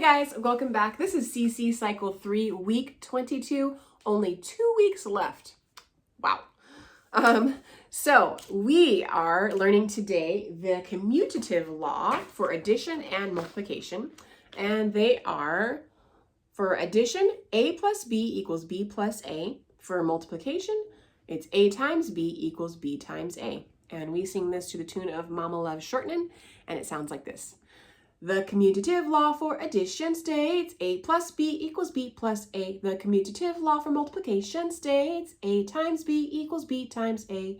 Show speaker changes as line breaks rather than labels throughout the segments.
guys, welcome back. This is CC Cycle 3, Week 22. Only 2 weeks left. Wow. So we are learning today the commutative law for addition and multiplication. And they are, for addition, A plus B equals B plus A. For multiplication, it's A times B equals B times A. And we sing this to the tune of Mama Loves Shortening, and it sounds like this. The commutative law for addition states A plus B equals B plus A. The commutative law for multiplication states A times B equals B times A.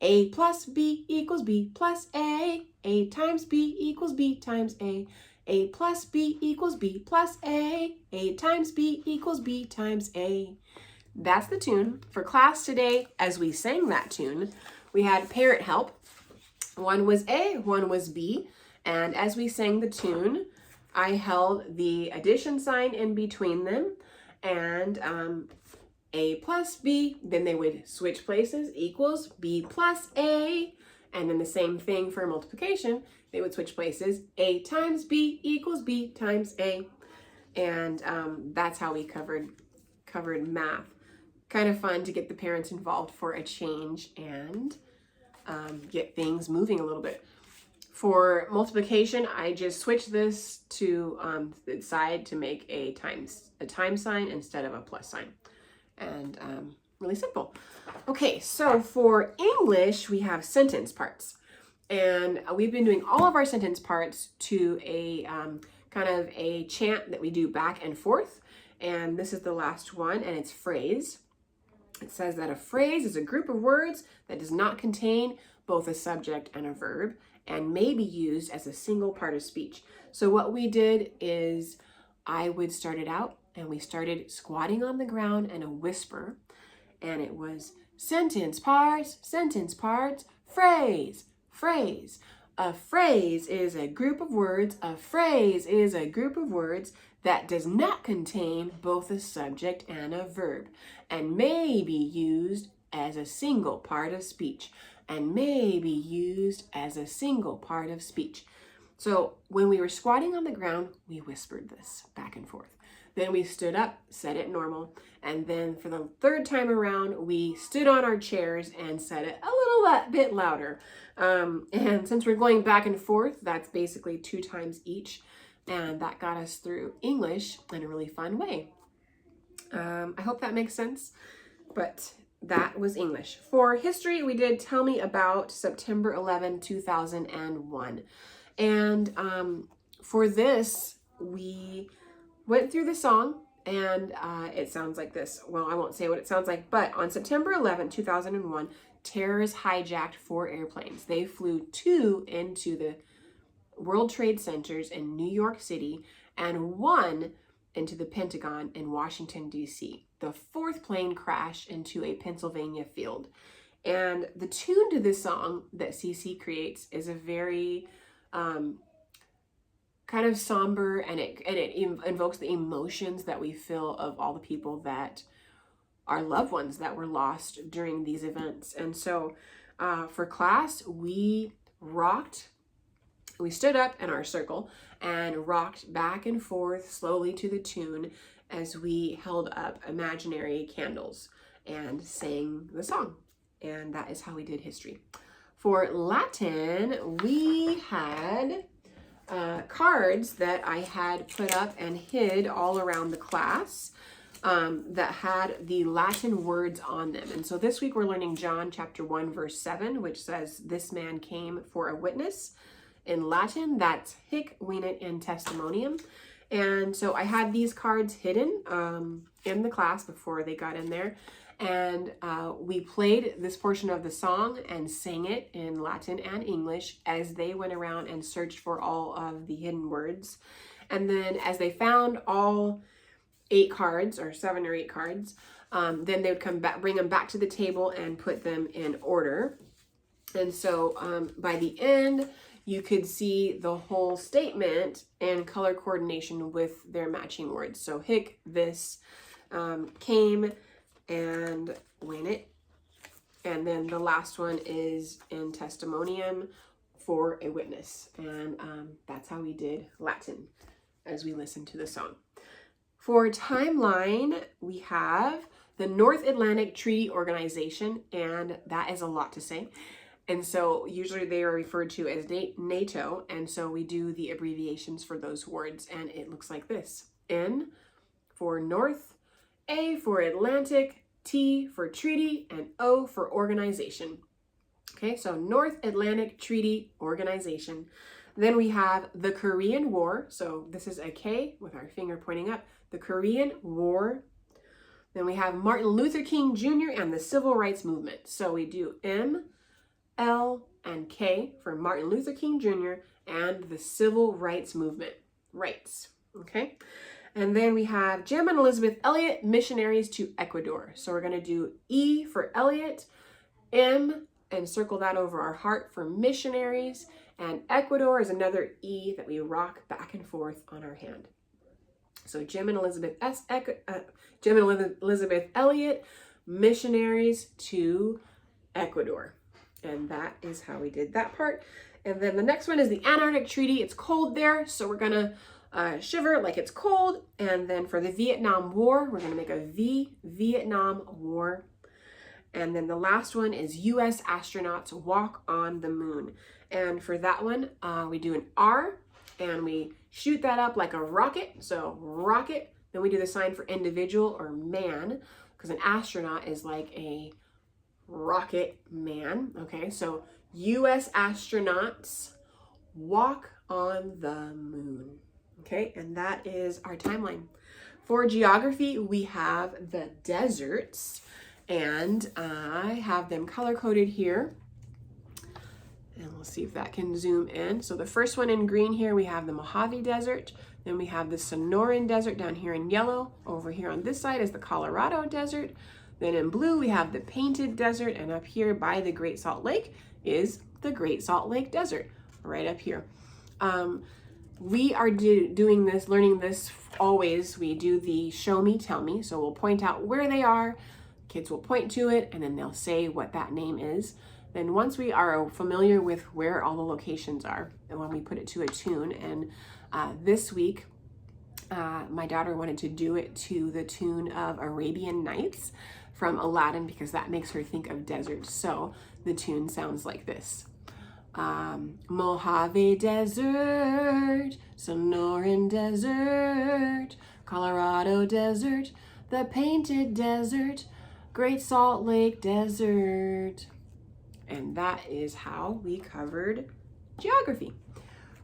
A plus B equals B plus A. A times B equals B times A. A plus B equals B plus A. A times B equals B times A. That's the tune. For class today, as we sang that tune, we had parent help. One was A, one was B. And as we sang the tune, I held the addition sign in between them, and A plus B, then they would switch places, equals B plus A, and then the same thing for multiplication, they would switch places, A times B equals B times A, and that's how we covered math. Kind of fun to get the parents involved for a change and get things moving a little bit. For multiplication, I just switched this to the side to make a times sign instead of a plus sign. And really simple. Okay, so for English, we have sentence parts. And we've been doing all of our sentence parts to a kind of a chant that we do back and forth. And this is the last one, and it's phrase. It says that a phrase is a group of words that does not contain both a subject and a verb, and may be used as a single part of speech. So what we did is I would start it out, and we started squatting on the ground in a whisper, and it was sentence parts, phrase, phrase. A phrase is a group of words. A phrase is a group of words that does not contain both a subject and a verb, and may be used as a single part of speech. And may be used as a single part of speech. So when we were squatting on the ground, we whispered this back and forth. Then we stood up, said it normal. And then for the third time around, we stood on our chairs and said it a little bit louder. And since we're going back and forth, that's basically 2 times each. And that got us through English in a really fun way. I hope that makes sense. But that was English. For history, we did Tell Me About September 11, 2001. And for this, we went through the song, and it sounds like this. Well, I won't say what it sounds like, but on September 11, 2001, terrorists hijacked 4 airplanes. They flew 2 into the World Trade Centers in New York City and 1 into the Pentagon in Washington, D.C. The 4th plane crashed into a Pennsylvania field. And the tune to this song that CC creates is a very kind of somber, and it invokes the emotions that we feel of all the people that are loved ones that were lost during these events. And so for class, we stood up in our circle and rocked back and forth slowly to the tune as we held up imaginary candles and sang the song. And that is how we did history. For Latin, we had cards that I had put up and hid all around the class that had the Latin words on them. And so this week we're learning John chapter 1, verse 7, which says, "This man came for a witness." In Latin, that's hic venit in testimonium. And so I had these cards hidden in the class before they got in there. And we played this portion of the song and sang it in Latin and English as they went around and searched for all of the hidden words. And then as they found all 8 cards, or 7 or 8 cards, then they would come back, bring them back to the table and put them in order. And so by the end, you could see the whole statement in color coordination with their matching words. So hic, this, came, and venit. And then the last one is in testimonium, for a witness. And that's how we did Latin. as we listen to the song. For timeline, we have the North Atlantic Treaty Organization, and that is a lot to say. And so usually they are referred to as NATO, and so we do the abbreviations for those words, and it looks like this. N for North, A for Atlantic, T for Treaty, and O for Organization. Okay, so North Atlantic Treaty Organization. Then we have the Korean War. So this is a K with our finger pointing up. The Korean War. Then we have Martin Luther King Jr. and the Civil Rights Movement. So we do M, L, and K for Martin Luther King Jr. and the Civil Rights Movement. Rights. Okay. And then we have Jim and Elizabeth Elliot, missionaries to Ecuador. So we're going to do E for Elliot, M, and circle that over our heart for missionaries. And Ecuador is another E that we rock back and forth on our hand. So Jim and Elizabeth Elliot, missionaries to Ecuador. And that is how we did that part. And then the next one is the Antarctic Treaty. It's cold there, so we're gonna shiver like it's cold. And then for the Vietnam War, we're gonna make a V, Vietnam War. And then the last one is U.S. astronauts walk on the moon. And for that one, we do an R and we shoot that up like a rocket. So rocket, then we do the sign for individual or man, because an astronaut is like a rocket man. Okay, so U.S. astronauts walk on the moon. Okay, and that is our timeline. For geography, we have the deserts. And I have them color-coded here. And we'll see if that can zoom in. So the first one in green here, we have the Mojave Desert. Then we have the Sonoran Desert down here in yellow. Over here on this side is the Colorado Desert. Then in blue, we have the Painted Desert. And up here by the Great Salt Lake is the Great Salt Lake Desert, right up here. We are doing this, learning this always. We do the show me, tell me. So we'll point out where they are. Kids will point to it and then they'll say what that name is. Then once we are familiar with where all the locations are, and when we put it to a tune, and this week my daughter wanted to do it to the tune of Arabian Nights from Aladdin because that makes her think of deserts. So the tune sounds like this. Mojave Desert, Sonoran Desert, Colorado Desert, the Painted Desert, Great Salt Lake Desert. And that is how we covered geography.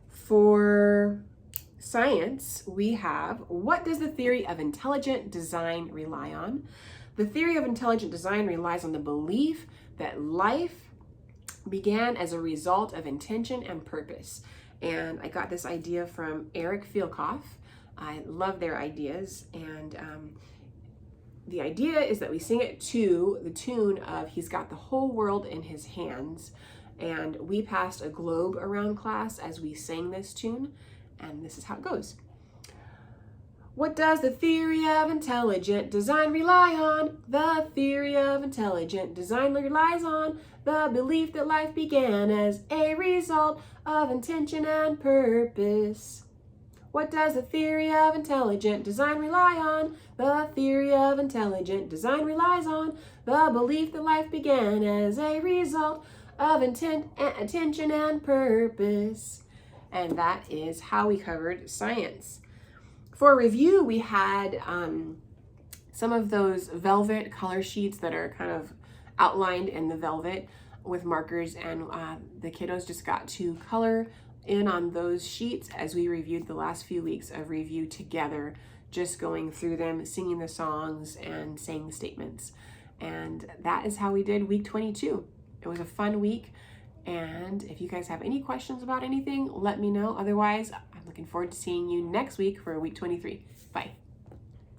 For science, we have, what does the theory of intelligent design rely on? The theory of intelligent design relies on the belief that life began as a result of intention and purpose. And I got this idea from Eric Fielkoff. I love their ideas. And the idea is that we sing it to the tune of He's Got the Whole World in His Hands. And we passed a globe around class as we sang this tune. And this is how it goes. What does the theory of intelligent design rely on? The theory of intelligent design relies on the belief that life began as a result of intention and purpose. What does the theory of intelligent design rely on? The theory of intelligent design relies on the belief that life began as a result of intention and purpose. And that is how we covered science. For review, we had some of those velvet color sheets that are kind of outlined in the velvet with markers, and the kiddos just got to color in on those sheets as we reviewed the last few weeks of review together, just going through them, singing the songs and saying the statements. And that is how we did week 22. It was a fun week. And if you guys have any questions about anything, let me know. Otherwise, I'm looking forward to seeing you next week for week 23. Bye.